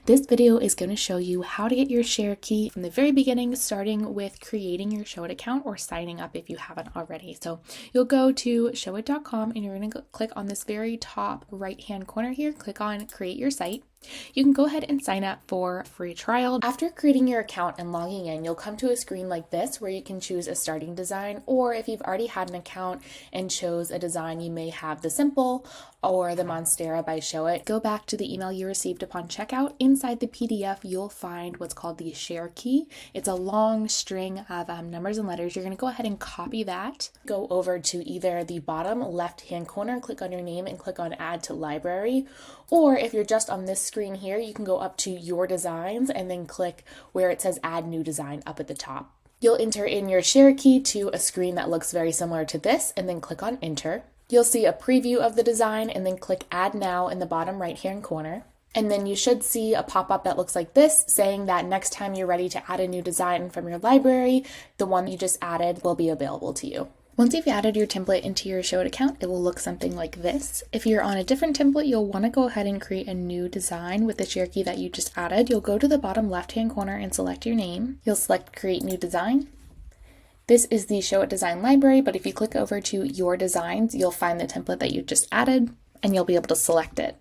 This video is going to show you how to get your share key from the very beginning, starting with creating your Showit account or signing up if you haven't already. So you'll go to showit.com and you're going to click on this very top right hand corner here, click on create your site. You can go ahead and sign up for a free trial. After creating your account and logging in, you'll come to a screen like this where you can choose a starting design, or if you've already had an account and chose a design, you may have the Simple or the Monstera by Showit. Go back to the email you received upon checkout. Inside the PDF, you'll find what's called the share key. It's a long string of numbers and letters. You're going to go ahead and copy that. Go over to either the bottom left-hand corner, click on your name and click on Add to Library, or if you're just on this screen here, you can go up to Your Designs and then click where it says Add New Design up at the top. You'll enter in your share key to a screen that looks very similar to this and then click on Enter. You'll see a preview of the design and then click Add Now in the bottom right-hand corner. And then you should see a pop-up that looks like this saying that next time you're ready to add a new design from your library, the one you just added will be available to you. Once you've added your template into your Showit account, it will look something like this. If you're on a different template, you'll want to go ahead and create a new design with the share key that you just added. You'll go to the bottom left-hand corner and select your name. You'll select Create New Design. This is the Showit Design Library, but if you click over to Your Designs, you'll find the template that you just added and you'll be able to select it.